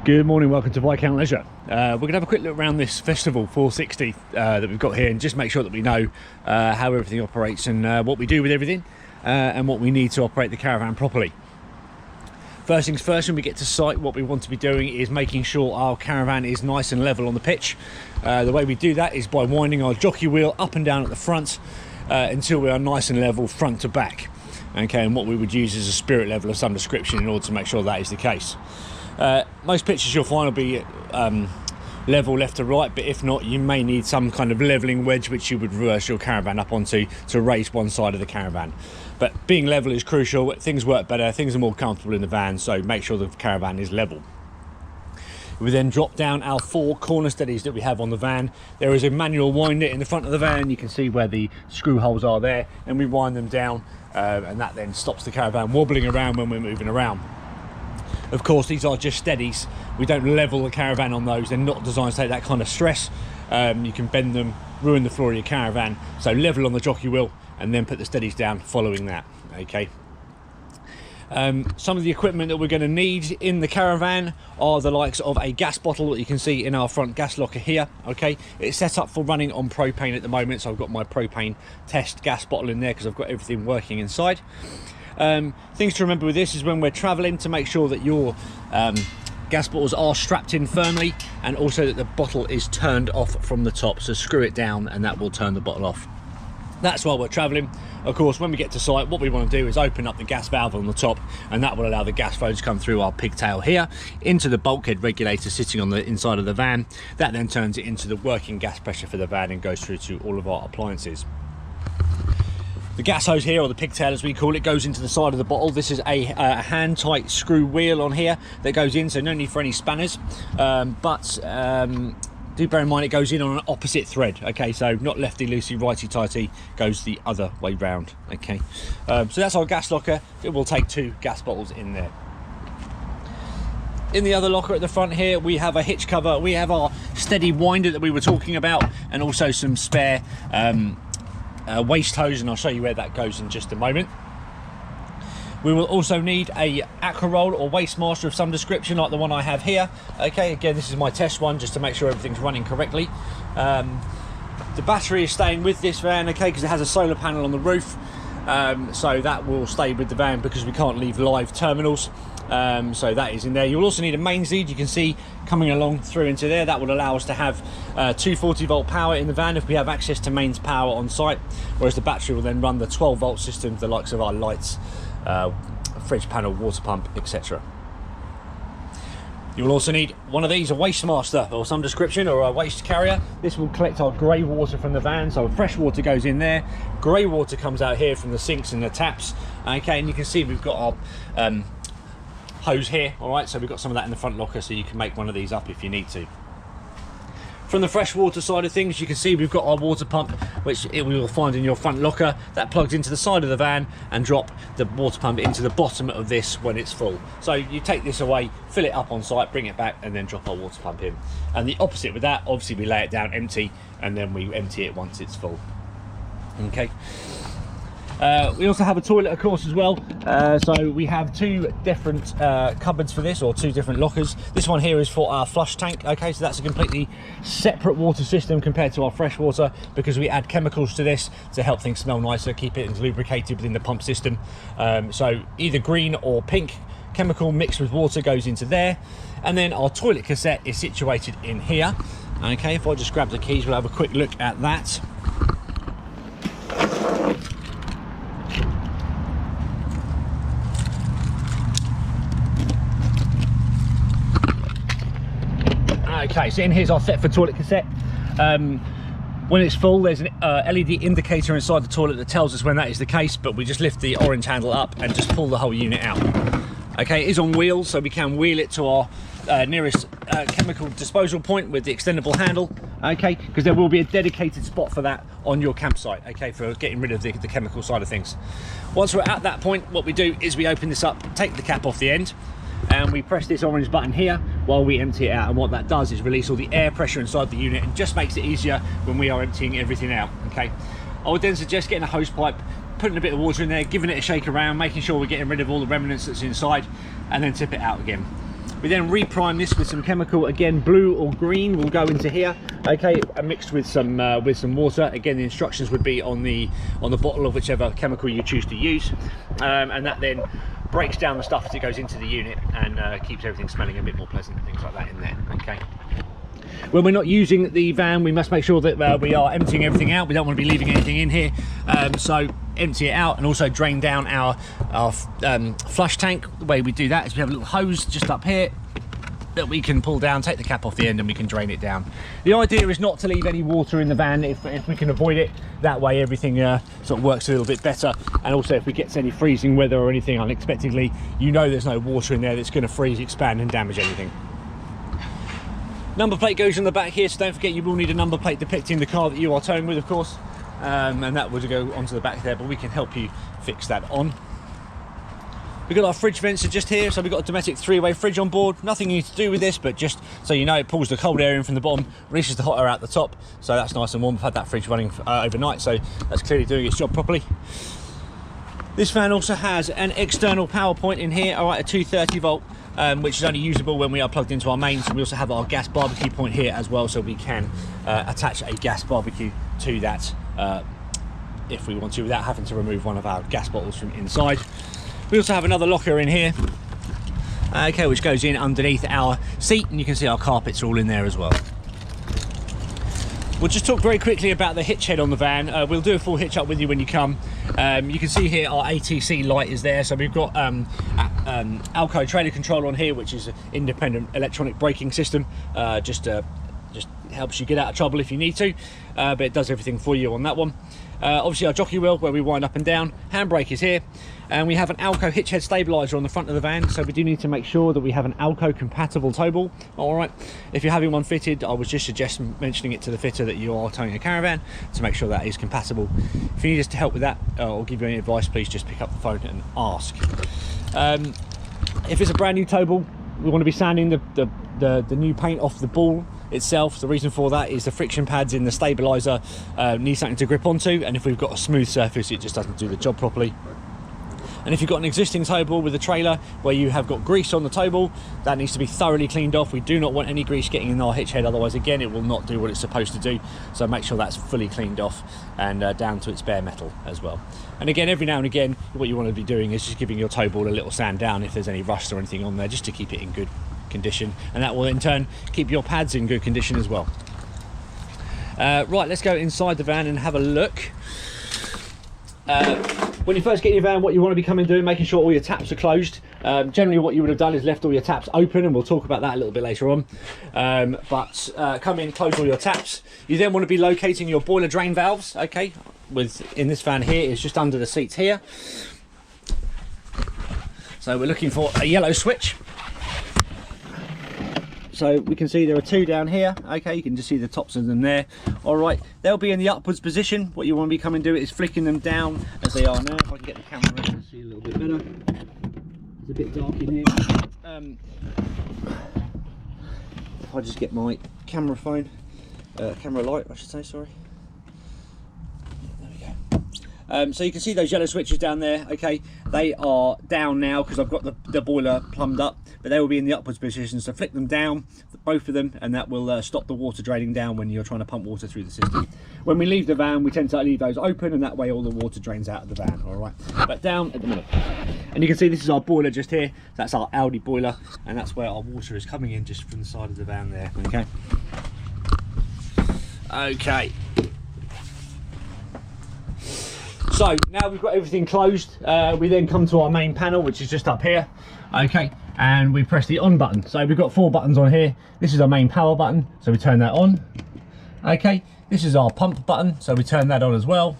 Good morning, welcome to Viscount Leisure. We're going to have a quick look around this Festival 460 that we've got here and just make sure that we know how everything operates and what we do with everything and what we need to operate the caravan properly. First things first, when we get to site, what we want to be doing is making sure our caravan is nice and level on the pitch. The way we do that is by winding our jockey wheel up and down at the front until we are nice and level front to back. Okay, and what we would use is a spirit level of some description in order to make sure that is the case. Most pitches you'll find will be level left to right, but if not, you may need some kind of levelling wedge which you would reverse your caravan up onto to raise one side of the caravan. But being level is crucial. Things work better, things are more comfortable in the van, so make sure the caravan is level. We then drop down our 4 corner steadies that we have on the van. There is a manual winder in the front of the van. You can see where the screw holes are there, and we wind them down and that then stops the caravan wobbling around when we're moving around. Of course, these are just steadies. We don't level the caravan on those. They're not designed to take that kind of stress. You can bend them, ruin the floor of your caravan. So level on the jockey wheel and then put the steadies down following that. Okay. Some of the equipment that we're going to need in the caravan are the likes of a gas bottle that you can see in our front gas locker here. Okay, it's set up for running on propane at the moment, so I've got my propane test gas bottle in there because I've got everything working inside. Things to remember with this is when we're traveling, to make sure that your gas bottles are strapped in firmly and also that the bottle is turned off from the top, so screw it down and that will turn the bottle off. That's while we're traveling. Of course, when we get to site, what we want to do is open up the gas valve on the top, and that will allow the gas flow to come through our pigtail here into the bulkhead regulator sitting on the inside of the van. That then turns it into the working gas pressure for the van and goes through to all of our appliances. The gas hose here, or the pigtail as we call it, goes into the side of the bottle. This is a hand tight screw wheel on here that goes in, so no need for any spanners, do bear in mind it goes in on an opposite thread. Okay, so not lefty loosey, righty tighty, goes the other way round. Okay, so that's our gas locker. It will take 2 gas bottles in there. In the other locker at the front here, we have a hitch cover, we have our steady winder that we were talking about, and also some spare waste hose, and I'll show you where that goes in just a moment. We will also need a aqua roll or waste master of some description, like the one I have here. Okay, again, this is my test one just to make sure everything's running correctly. The battery is staying with this van, okay, because it has a solar panel on the roof, so that will stay with the van because we can't leave live terminals. So that is in there. You'll also need a mains lead, you can see coming along through into there. That will allow us to have 240 volt power in the van if we have access to mains power on site, whereas the battery will then run the 12 volt system, the likes of our lights, fridge panel, water pump, etc. You will also need one of these, a waste master or some description, or a waste carrier. This will collect our grey water from the van, so fresh water goes in there, grey water comes out here from the sinks and the taps. Okay, and you can see we've got our hose here. All right, so we've got some of that in the front locker, so you can make one of these up if you need to. From the freshwater side of things, you can see we've got our water pump, which we will find in your front locker. That plugs into the side of the van and drop the water pump into the bottom of this when it's full. So you take this away, fill it up on site, bring it back, and then drop our water pump in. And the opposite with that, obviously we lay it down empty and then we empty it once it's full. Okay. We also have a toilet, of course, as well. So we have 2 different cupboards for this, or 2 different lockers. This one here is for our flush tank. Okay, so that's a completely separate water system compared to our fresh water, because we add chemicals to this to help things smell nicer, keep it lubricated within the pump system. So either green or pink chemical mixed with water goes into there. And then our toilet cassette is situated in here. Okay, if I just grab the keys, we'll have a quick look at that. Okay, so in here's our Thetford toilet cassette. When it's full, there's an LED indicator inside the toilet that tells us when that is the case, but we just lift the orange handle up and just pull the whole unit out. Okay, it is on wheels, so we can wheel it to our nearest chemical disposal point with the extendable handle. Okay, because there will be a dedicated spot for that on your campsite, okay, for getting rid of the chemical side of things. Once we're at that point, what we do is we open this up, take the cap off the end, and we press this orange button here while we empty it out, and what that does is release all the air pressure inside the unit and just makes it easier when we are emptying everything out. Okay, I would then suggest getting a hose pipe, putting a bit of water in there, giving it a shake around, making sure we're getting rid of all the remnants that's inside, and then tip it out again. We then reprime this with some chemical, again blue or green will go into here, okay, and mixed with some water. Again, the instructions would be on the bottle of whichever chemical you choose to use, and that then breaks down the stuff as it goes into the unit and keeps everything smelling a bit more pleasant and things like that in there, okay. When we're not using the van, we must make sure that we are emptying everything out. We don't want to be leaving anything in here, so empty it out, and also drain down our flush tank. The way we do that is we have a little hose just up here that we can pull down, take the cap off the end, and we can drain it down. The idea is not to leave any water in the van if we can avoid it. That way everything sort of works a little bit better, and also if we get to any freezing weather or anything unexpectedly, you know there's no water in there that's going to freeze, expand and damage anything. Number plate goes on the back here, so don't forget you will need a number plate depicting the car that you are towing with, of course, and that would go onto the back there, but we can help you fix that on. We've got our fridge vents are just here, so we've got a Dometic 3-way fridge on board. Nothing you need to do with this, but just so you know, it pulls the cold air in from the bottom, releases the hot air out the top, so that's nice and warm. I've had that fridge running overnight, so that's clearly doing its job properly. This van also has an external power point in here, all right, a 230 volt, which is only usable when we are plugged into our mains. So we also have our gas barbecue point here as well, so we can attach a gas barbecue to that if we want to, without having to remove one of our gas bottles from inside. We also have another locker in here, okay, which goes in underneath our seat, and you can see our carpets are all in there as well. We'll just talk very quickly about the hitch head on the van. We'll do a full hitch up with you when you come. You can see here our ATC light is there, so we've got Alco trailer control on here, which is an independent electronic braking system. Just helps you get out of trouble if you need to, but it does everything for you on that one. Obviously our jockey wheel where we wind up and down, handbrake is here, and we have an Alco hitch head stabilizer on the front of the van, so we do need to make sure that we have an Alco compatible tow ball. All right, if you're having one fitted, I would just suggest mentioning it to the fitter that you are towing a caravan to make sure that is compatible. If you need us to help with that or give you any advice, please just pick up the phone and ask. If it's a brand new tow ball, we want to be sanding the new paint off the ball itself. The reason for that is the friction pads in the stabilizer need something to grip onto, and if we've got a smooth surface, it just doesn't do the job properly. And if you've got an existing tow ball with a trailer where you have got grease on the tow ball, that needs to be thoroughly cleaned off. We do not want any grease getting in our hitch head, otherwise again it will not do what it's supposed to do. So make sure that's fully cleaned off and down to its bare metal as well. And again, every now and again, what you want to be doing is just giving your tow ball a little sand down if there's any rust or anything on there, just to keep it in good condition, and that will in turn keep your pads in good condition as well. Right, let's go inside the van and have a look. When you first get in your van, what you want to be coming doing, making sure all your taps are closed. Generally what you would have done is left all your taps open, and we'll talk about that a little bit later on. Come in, close all your taps. You then want to be locating your boiler drain valves, okay, in this van here is just under the seats here. So we're looking for a yellow switch. So we can see there are two down here, okay, you can just see the tops of them there. All right, they'll be in the upwards position. What you want to be coming to do is flicking them down as they are now. If I can get the camera around to see a little bit better. It's a bit dark in here. If I just get my camera light, I should say, sorry. There we go. So you can see those yellow switches down there, okay, they are down now because I've got the boiler plumbed up, but they will be in the upwards position, so flick them down, both of them, and that will stop the water draining down when you're trying to pump water through the system. When we leave the van, we tend to leave those open, and that way all the water drains out of the van. All right, but down at the minute. And you can see this is our boiler just here. That's our Audi boiler, and that's where our water is coming in just from the side of the van there, okay. Okay. So now we've got everything closed, we then come to our main panel, which is just up here, okay, and we press the on button. So we've got 4 buttons on here. This is our main power button, so we turn that on. Okay, this is our pump button, so we turn that on as well.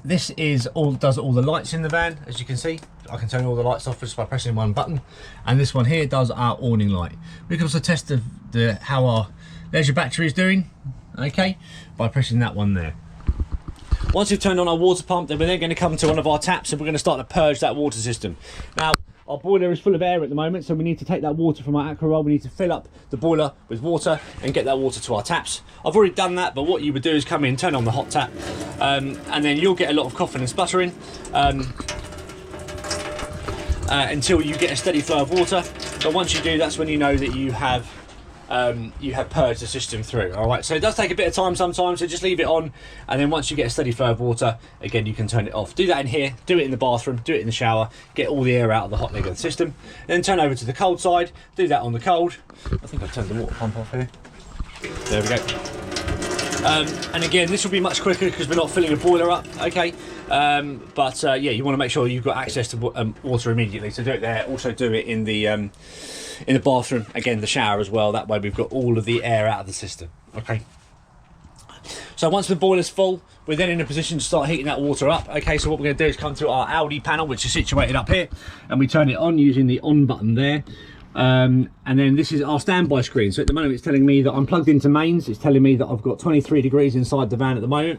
This is does all the lights in the van, as you can see. I can turn all the lights off just by pressing one button, and this one here does our awning light. We can also test how our leisure battery is doing, okay, by pressing that one there. Once we've turned on our water pump, then we're then going to come to one of our taps, and we're going to start to purge that water system. Now, our boiler is full of air at the moment, so we need to take that water from our aqua roll. We need to fill up the boiler with water and get that water to our taps. I've already done that, but what you would do is come in, turn on the hot tap, and then you'll get a lot of coughing and spluttering until you get a steady flow of water. But once you do, that's when you know that you have purged the system through. All right, so it does take a bit of time sometimes, so just leave it on, and then once you get a steady flow of water, again, you can turn it off. Do that in here, do it in the bathroom, do it in the shower, get all the air out of the hot leg of the system, then turn over to the cold side, do that on the cold. I think I've turned the water pump off here. There we go. And again, this will be much quicker because we're not filling a boiler up, okay? Yeah, you want to make sure you've got access to water immediately, so do it there. Also do it in the bathroom, again, the shower as well. That way we've got all of the air out of the system, okay? So once the boiler's full, we're then in a position to start heating that water up, okay? So what we're going to do is come to our Audi panel, which is situated up here, and we turn it on using the on button there. And then this is our standby screen. So at the moment it's telling me that I'm plugged into mains. It's telling me that I've got 23 degrees inside the van at the moment.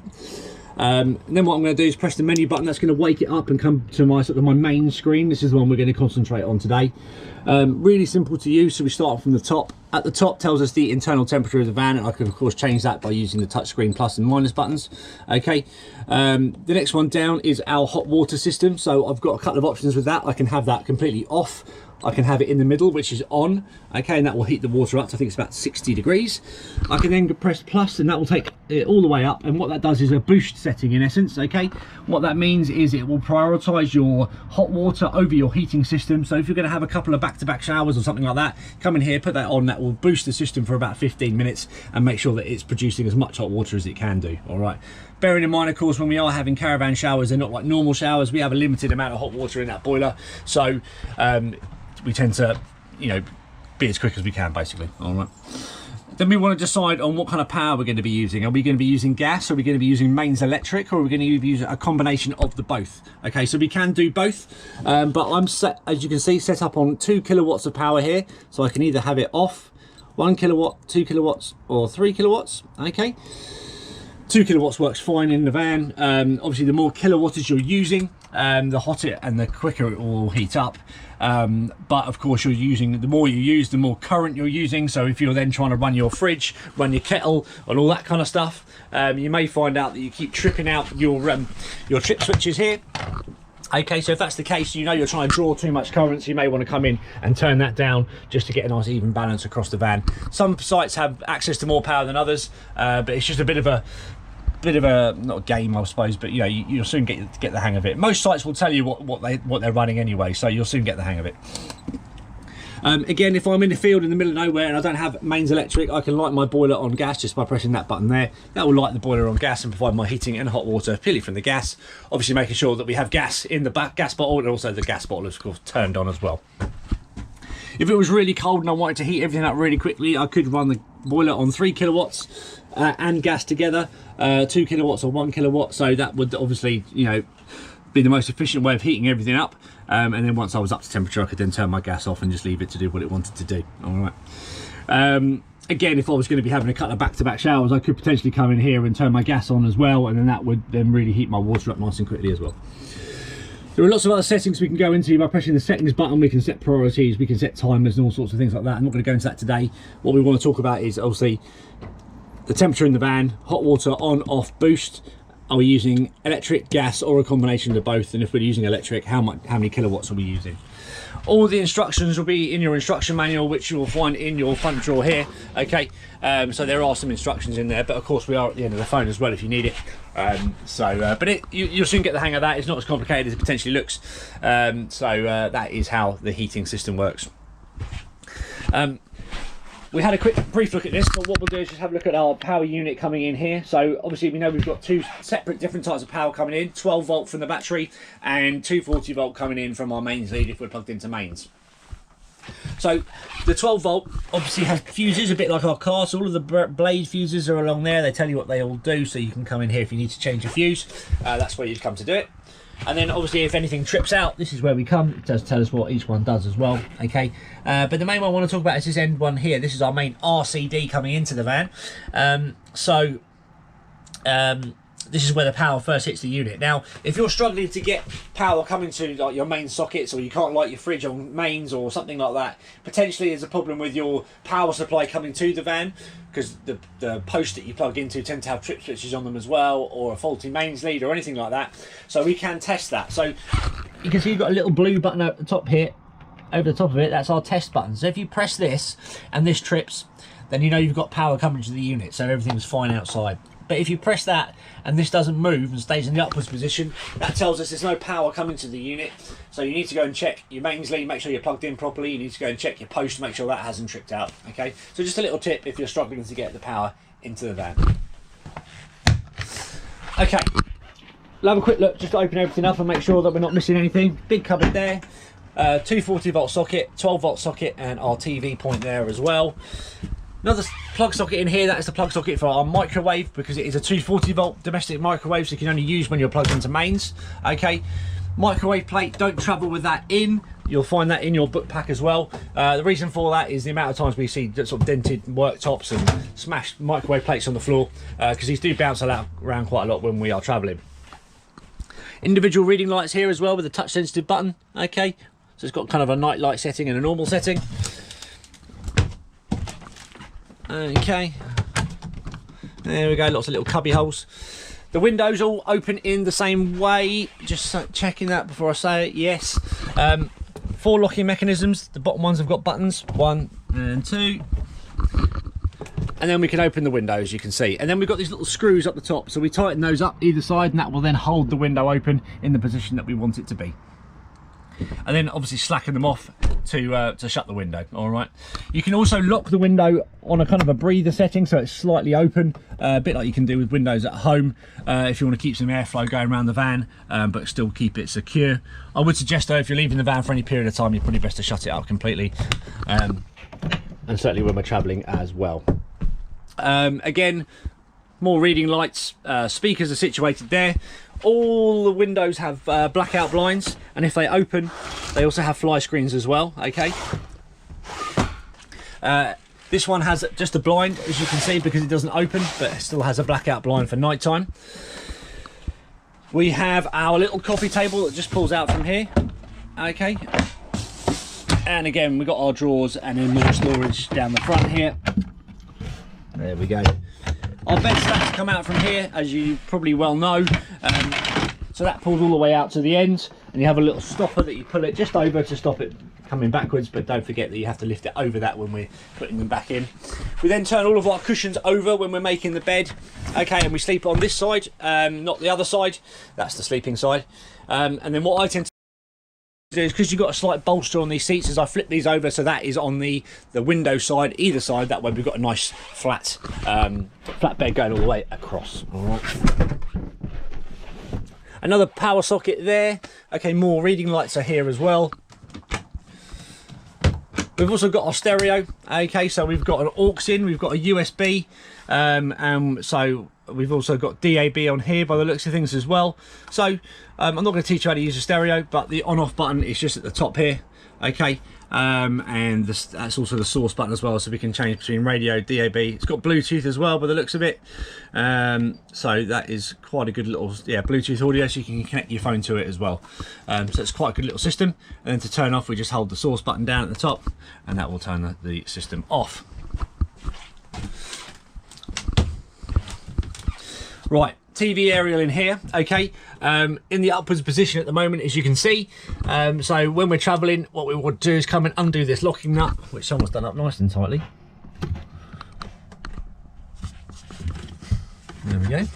And then what I'm going to do is press the menu button. That's going to wake it up and come to my my main screen. This is the one we're going to concentrate on today. Really simple to use. So we start from the top. At the top tells us the internal temperature of the van, and I can of course change that by using the touchscreen plus and minus buttons. Okay. The next one down is our hot water system. So I've got a couple of options with that. I can have that completely off. I can have it in the middle, which is on, okay, and that will heat the water up to, I think it's about 60 degrees. I can then press plus, and that will take it all the way up, and what that does is a boost setting in essence, okay? What that means is it will prioritize your hot water over your heating system. So if you're gonna have a couple of back-to-back showers or something like that, come in here, put that on, that will boost the system for about 15 minutes and make sure that it's producing as much hot water as it can do, all right? Bearing in mind, of course, when we are having caravan showers, they're not like normal showers. We have a limited amount of hot water in that boiler. So, we tend to, you know, be as quick as we can, basically. All right. Then we want to decide on what kind of power we're going to be using. Are we going to be using gas? Are we going to be using mains electric? Or are we going to use a combination of the both? Okay, so we can do both. But I'm set, as you can see, set up on 2 kilowatts of power here. So I can either have it off, 1 kilowatt, 2 kilowatts, or 3 kilowatts. Okay. 2 kilowatts works fine in the van. Obviously, the more kilowattage you're using, the hotter and the quicker it will heat up. But of course, you're using, the more you use, the more current you're using. So if you're then trying to run your fridge, run your kettle, and all that kind of stuff, you may find out that you keep tripping out your trip switches here. Okay, so if that's the case, you know you're trying to draw too much current, so you may want to come in and turn that down just to get a nice even balance across the van. Some sites have access to more power than others, but it's just a bit of a not a game, I suppose, but you know, you'll soon get the hang of it. Most sites will tell you what they're running anyway, so you'll soon get the hang of it. Again, if I'm in the field in the middle of nowhere and I don't have mains electric, I can light my boiler on gas just by pressing that button there. That will light the boiler on gas and provide my heating and hot water purely from the gas. Obviously making sure that we have gas in the gas bottle, and also the gas bottle is of course turned on as well. If it was really cold and I wanted to heat everything up really quickly, I could run the boiler on 3 kilowatts and gas together, 2 kilowatts or 1 kilowatt. So that would obviously, you know, be the most efficient way of heating everything up. And then once I was up to temperature, I could then turn my gas off and just leave it to do what it wanted to do. All right. Again, if I was going to be having a couple of back-to-back showers, I could potentially come in here and turn my gas on as well, and then that would then really heat my water up nice and quickly as well. There are lots of other settings we can go into by pressing the settings button. We can set priorities, we can set timers and all sorts of things like that. I'm not going to go into that today. What we want to talk about is obviously the temperature in the van, hot water on, off, boost. Are we using electric, gas, or a combination of both? And if we're using electric, how many kilowatts are we using? All the instructions will be in your instruction manual, which you will find in your front drawer here. Okay, so there are some instructions in there, but of course we are at the end of the phone as well if you need it. But you'll soon get the hang of that. It's not as complicated as it potentially looks. That is how the heating system works. We had a brief look at this, but what we'll do is just have a look at our power unit coming in here. So obviously we know we've got two separate different types of power coming in, 12 volt from the battery and 240 volt coming in from our mains lead if we're plugged into mains. So the 12 volt obviously has fuses, a bit like our car, so all of the blade fuses are along there. They tell you what they all do, so you can come in here if you need to change a fuse. That's where you'd come to do it. And then obviously if anything trips out, this is where we come. It does tell us what each one does as well, okay? But the main one I want to talk about is this end one here. This is our main RCD coming into the van. This is where the power first hits the unit. Now, if you're struggling to get power coming to like your main sockets, or you can't light your fridge on mains or something like that, potentially there's a problem with your power supply coming to the van, because the posts that you plug into tend to have trip switches on them as well, or a faulty mains lead or anything like that. So we can test that. So you can see you've got a little blue button at the top here. over the top of it, that's our test button. So if you press this and this trips, then you know you've got power coming to the unit, so everything's fine outside. But if you press that and this doesn't move and stays in the upwards position, that tells us there's no power coming to the unit. So you need to go and check your mains lead, make sure you're plugged in properly. You need to go and check your post to make sure that hasn't tripped out. Okay, so just a little tip if you're struggling to get the power into the van. Okay, we'll have a quick look just to open everything up and make sure that we're not missing anything. Big cupboard there, 240 volt socket, 12 volt socket, and our TV point there as well. Another plug socket in here, that is the plug socket for our microwave, because it is a 240 volt domestic microwave, so you can only use when you're plugged into mains. Okay, microwave plate, don't travel with that in. You'll find that in your book pack as well. The reason for that is the amount of times we see sort of dented worktops and smashed microwave plates on the floor, because these do bounce around quite a lot when we are traveling. Individual reading lights here as well with a touch sensitive button. Okay, so it's got kind of a night light setting and a normal setting. Okay, there we go, lots of little cubby holes. The windows all open in the same way, just checking that before I say it. Yes, 4 locking mechanisms. The bottom ones have got buttons, 1 and 2, and then we can open the window, as you can see. And then we've got these little screws up the top, so we tighten those up either side, and that will then hold the window open in the position that we want it to be. And then obviously slacken them off to shut the window. All right, you can also lock the window on a kind of a breather setting, so it's slightly open, a bit like you can do with windows at home, if you want to keep some airflow going around the van, but still keep it secure. I would suggest though, if you're leaving the van for any period of time, you're probably best to shut it up completely, and certainly when we're traveling as well. Again, more reading lights. Speakers are situated there. All the windows have blackout blinds, and if they open, they also have fly screens as well. Okay, this one has just a blind, as you can see, because it doesn't open, but it still has a blackout blind for night time. We have our little coffee table that just pulls out from here. Okay, and again we've got our drawers and then more storage down the front here. There we go. Our bed stacks come out from here, as you probably well know. So that pulls all the way out to the end, and you have a little stopper that you pull it just over to stop it coming backwards, but don't forget that you have to lift it over that when we're putting them back in. We then turn all of our cushions over when we're making the bed. Okay, and we sleep on this side, not the other side. That's the sleeping side. And then what I tend to do is, because you've got a slight bolster on these seats, is I flip these over so that is on the window side, either side. That way we've got a nice flat bed going all the way across. All right. Another power socket there. Okay, more reading lights are here as well. We've also got our stereo. Okay, so we've got an aux in, we've got a USB, so we've also got DAB on here by the looks of things as well. So I'm not going to teach you how to use a stereo, but the on-off button is just at the top here. Okay, and that's also the source button as well, so we can change between radio, DAB. It's got Bluetooth as well by the looks of it, so that is quite a good little Bluetooth audio, so you can connect your phone to it as well. So it's quite a good little system. And then to turn off, we just hold the source button down at the top, and that will turn the system off. Right, TV aerial in here. Okay, in the upwards position at the moment, as you can see. So when we're traveling, what we want to do is come and undo this locking nut, which someone's done up nice and tightly. There we go, and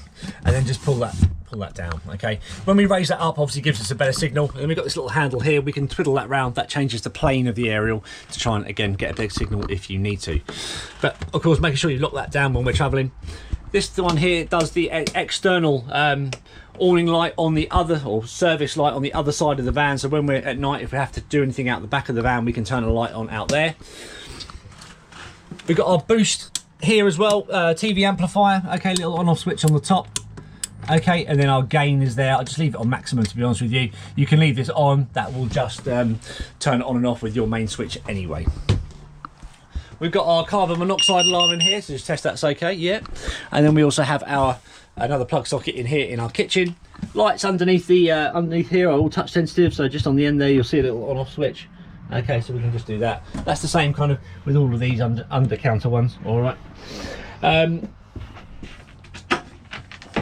then just pull that down. Okay, when we raise that up, obviously gives us a better signal. And then we've got this little handle here, we can twiddle that round, that changes the plane of the aerial to try and again get a big signal if you need to. But of course, making sure you lock that down when we're traveling. This one here does the external awning light on the other, or service light on the other side of the van, so when we're at night, if we have to do anything out the back of the van, we can turn a light on out there. We've got our boost here as well, TV amplifier. Okay, little on-off switch on the top. Okay, and then our gain is there. I'll just leave it on maximum, to be honest with you. You can leave this on, that will just turn it on and off with your main switch anyway. We've got our carbon monoxide alarm in here, so just test that's okay. Yeah, and then we also have another plug socket in here in our kitchen. Lights underneath here are all touch sensitive, so just on the end there you'll see a little on-off switch. Okay, so we can just do that. That's the same kind of with all of these under counter ones. All right.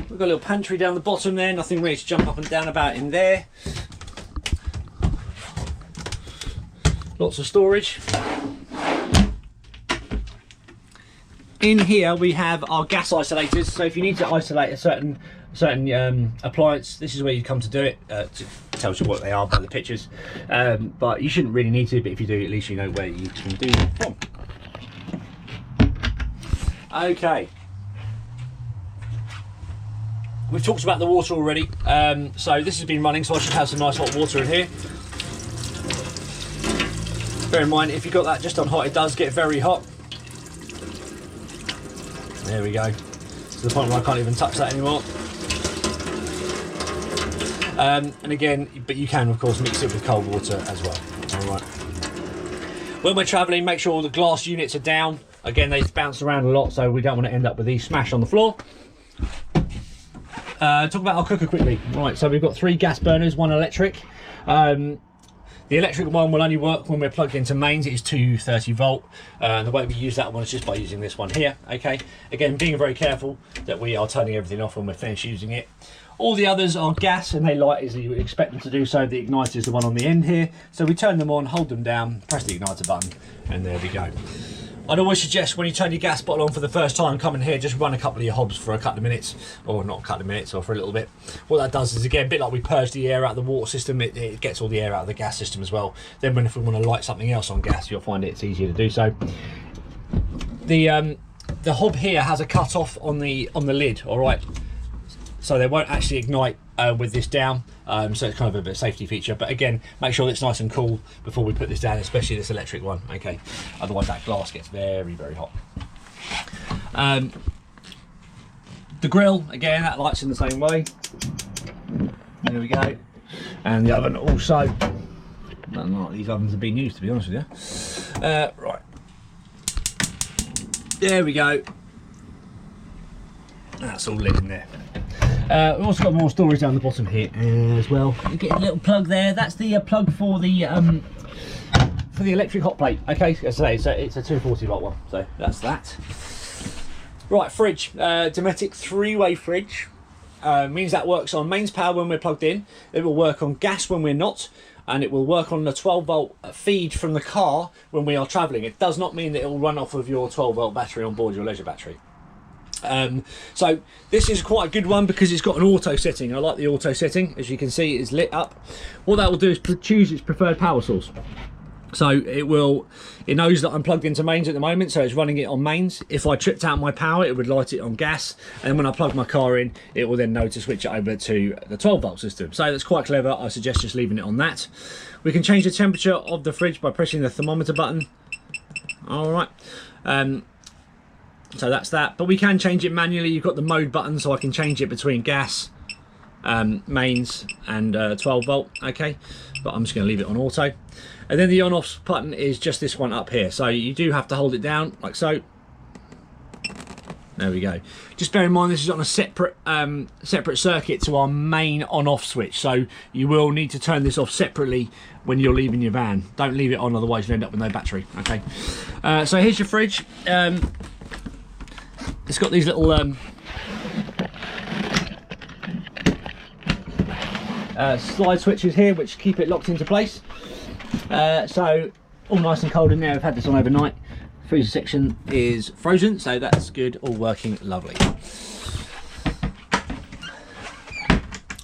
We've got a little pantry down the bottom there. Nothing really to jump up and down about in there. Lots of storage. In here we have our gas isolators, so if you need to isolate a certain appliance, this is where you come to do it. It tells you what they are by the pictures, but you shouldn't really need to, but if you do, at least you know where you can do it from. Okay, we've talked about the water already, so this has been running, so I should have some nice hot water in here. Bear in mind, if you've got that just on hot, it does get very hot. There we go, to the point where I can't even touch that anymore. And again, but you can of course mix it with cold water as well. All right. When we're traveling, make sure all the glass units are down. Again, they bounce around a lot, so we don't want to end up with these smashed on the floor. Talk about our cooker quickly. Right, so we've got 3 gas burners, 1 electric. The electric one will only work when we're plugged into mains. It is 230 volt. The way we use that one is just by using this one here. Okay. Again, being very careful that we are turning everything off when we're finished using it. All the others are gas and they light as you would expect them to do so. The igniter is the one on the end here. So we turn them on, hold them down, press the igniter button, and there we go. I'd always suggest when you turn your gas bottle on for the first time, come in here, just run a couple of your hobs for a couple of minutes, or not a couple of minutes, or for a little bit. What that does is, again, a bit like we purge the air out of the water system, it gets all the air out of the gas system as well. Then if we want to light something else on gas, you'll find it's easier to do so. The hob here has a cut off on the lid, all right? So they won't actually ignite with this down, so it's kind of a bit of a safety feature. But again, make sure it's nice and cool before we put this down, especially this electric one, okay? Otherwise that glass gets very, very hot. The grill, again, that lights in the same way. There we go. And the oven also. Not like these ovens have been used, to be honest with you. Right. There we go. That's all lit in there. We've also got more storage down the bottom here as well. You get a little plug there. That's the plug for the electric hot plate. Okay, as I say, so it's a 240 volt one. So that's that. Right, fridge. Dometic 3-way fridge. Means that works on mains power when we're plugged in. It will work on gas when we're not, and it will work on the 12 volt feed from the car when we are travelling. It does not mean that it will run off of your 12 volt battery on board your leisure battery. So this is quite a good one because it's got an auto setting. I like the auto setting. As you can see, it's lit up. What that will do is choose its preferred power source. So it knows that I'm plugged into mains at the moment, so it's running it on mains. If I tripped out my power, it would light it on gas, and when I plug my car in, it will then know to switch it over to the 12 volt system. So that's quite clever. I suggest just leaving it on that. We can change the temperature of the fridge by pressing the thermometer button. All right. So that's that, but we can change it manually. You've got the mode button, so I can change it between gas, mains and 12 volt, okay, but I'm just going to leave it on auto. And then the on off button is just this one up here, so you do have to hold it down like so. There we go. Just bear in mind this is on a separate circuit to our main on off switch, so you will need to turn this off separately when you're leaving your van. Don't leave it on, otherwise you'll end up with no battery. Okay, so here's your fridge. It's got these little slide switches here which keep it locked into place. So all nice and cold in there. I've had this on overnight. Freezer section is frozen, so that's good. All working lovely.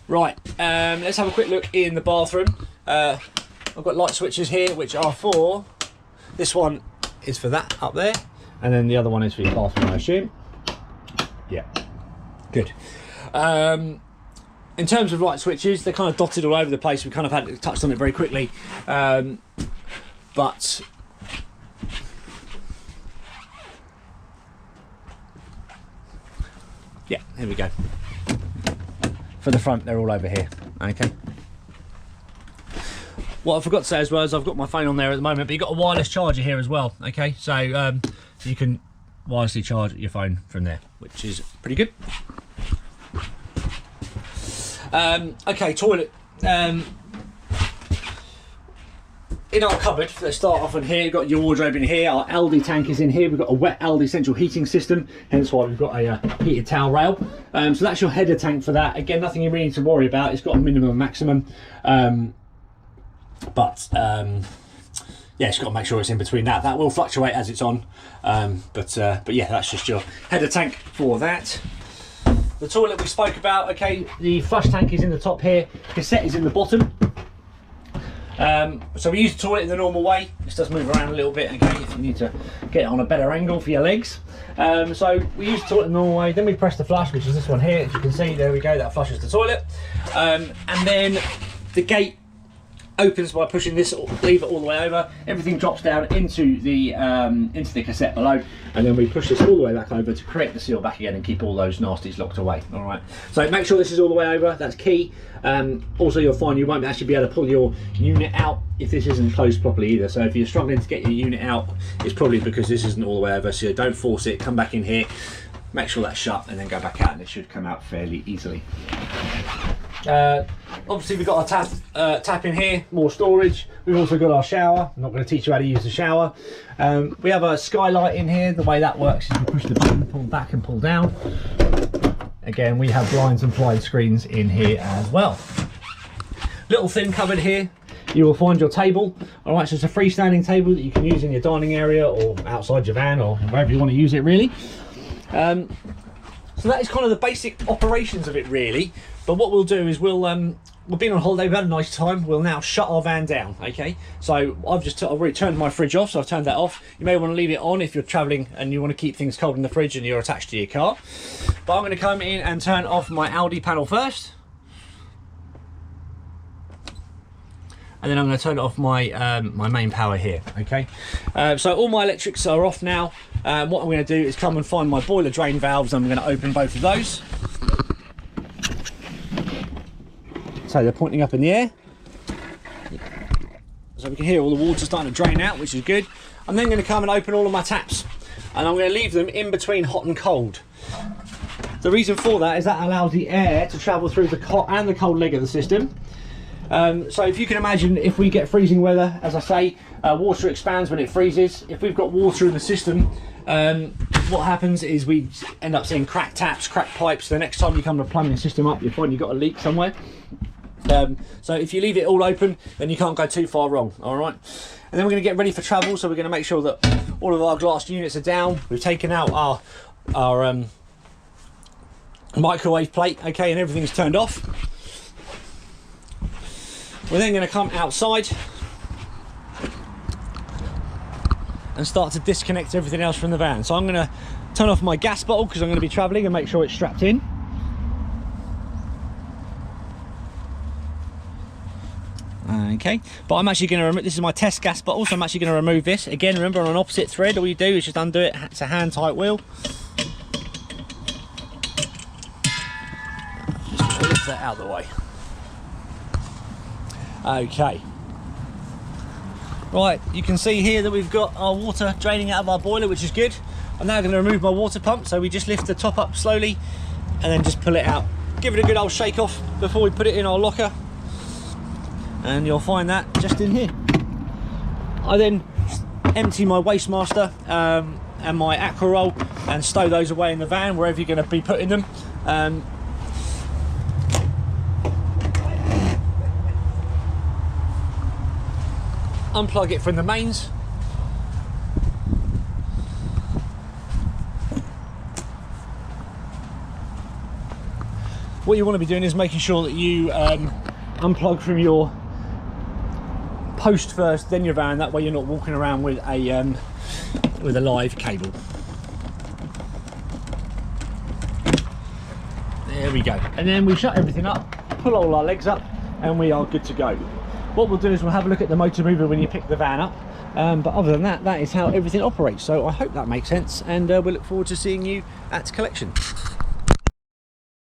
Right, let's have a quick look in the bathroom. I've got light switches here which are for, this one is for that up there, and then the other one is for your bathroom, I assume. Yeah, good. In terms of light switches, they're kind of dotted all over the place. We kind of had touched on it very quickly, but yeah, here we go. For the front, they're all over here. Okay. What I forgot to say as well is I've got my phone on there at the moment, but you've got a wireless charger here as well. Okay, so you can wirelessly charge your phone from there, which is pretty good. Okay, toilet. In our cupboard, let's start off in here. You've got your wardrobe in here. Our Aldi tank is in here. We've got a wet Aldi central heating system, hence why we've got a heated towel rail. So that's your header tank for that. Again, nothing you really need to worry about. It's got a minimum and maximum, but yeah, just got to make sure it's in between that. That will fluctuate as it's on, but yeah, that's just your header tank for that. The toilet we spoke about, okay, the flush tank is in the top here, cassette is in the bottom. So we use the toilet in the normal way. This does move around a little bit, okay, if you need to get it on a better angle for your legs. So we use the toilet in the normal way, then we press the flush, which is this one here. As you can see, there we go, that flushes the toilet. And then the gate opens by pushing this lever all the way over. Everything drops down into the cassette below, and then we push this all the way back over to create the seal back again and keep all those nasties locked away. All right, so make sure this is all the way over, that's key. Also, you'll find you won't actually be able to pull your unit out if this isn't closed properly either. So if you're struggling to get your unit out, it's probably because this isn't all the way over. So don't force it, come back in here, make sure that's shut, and then go back out, and it should come out fairly easily. Obviously we've got our tap in here, more storage. We've also got our shower. I'm not going to teach you how to use the shower. We have a skylight in here. The way that works is you push the button, pull back and pull down. Again, we have blinds and blind screens in here as well. Little thin cupboard here. You will find your table. All right, so it's a freestanding table that you can use in your dining area or outside your van or wherever you want to use it, really. So that is kind of the basic operations of it, really. But what we'll do is we've been on holiday, we've had a nice time. We'll now shut our van down, okay? So I've already turned my fridge off, so I've turned that off. You may want to leave it on if you're traveling and you want to keep things cold in the fridge and you're attached to your car. But I'm going to come in and turn off my Audi panel first. And then I'm going to turn off my my main power here, okay? So all my electrics are off now. What I'm going to do is come and find my boiler drain valves, and I'm going to open both of those. So they're pointing up in the air. So we can hear all the water starting to drain out, which is good. I'm then going to come and open all of my taps, and I'm going to leave them in between hot and cold. The reason for that is that allows the air to travel through the hot and the cold leg of the system. So if you can imagine, if we get freezing weather, as I say, water expands when it freezes. If we've got water in the system, what happens is we end up seeing cracked taps, cracked pipes. The next time you come to plumbing the system up, you find you've got a leak somewhere. So if you leave it all open, then you can't go too far wrong. All right, and then we're going to get ready for travel. So we're going to make sure that all of our glass units are down. We've taken out our microwave plate, okay, and everything's turned off. We're then going to come outside and start to disconnect everything else from the van. So I'm going to turn off my gas bottle because I'm going to be travelling, and make sure it's strapped in. Okay, but I'm actually going to remove, this is my test gas bottle, so I'm actually going to remove this. Again, remember, on an opposite thread, all you do is just undo it. It's a hand tight wheel. Just lift that out of the way. Okay. Right, you can see here that we've got our water draining out of our boiler, which is good. I'm now going to remove my water pump, so we just lift the top up slowly and then just pull it out. Give it a good old shake off before we put it in our locker. And you'll find that just in here. I then empty my waste master and my aqua roll and stow those away in the van, wherever you're going to be putting them. Unplug it from the mains. What you want to be doing is making sure that you unplug from your post first, then your van. That way you're not walking around with a live cable. There we go. And then we shut everything up, pull all our legs up, and we are good to go. What we'll do is we'll have a look at the motor mover when you pick the van up. But other than that, that is how everything operates. So I hope that makes sense, and we look forward to seeing you at collection.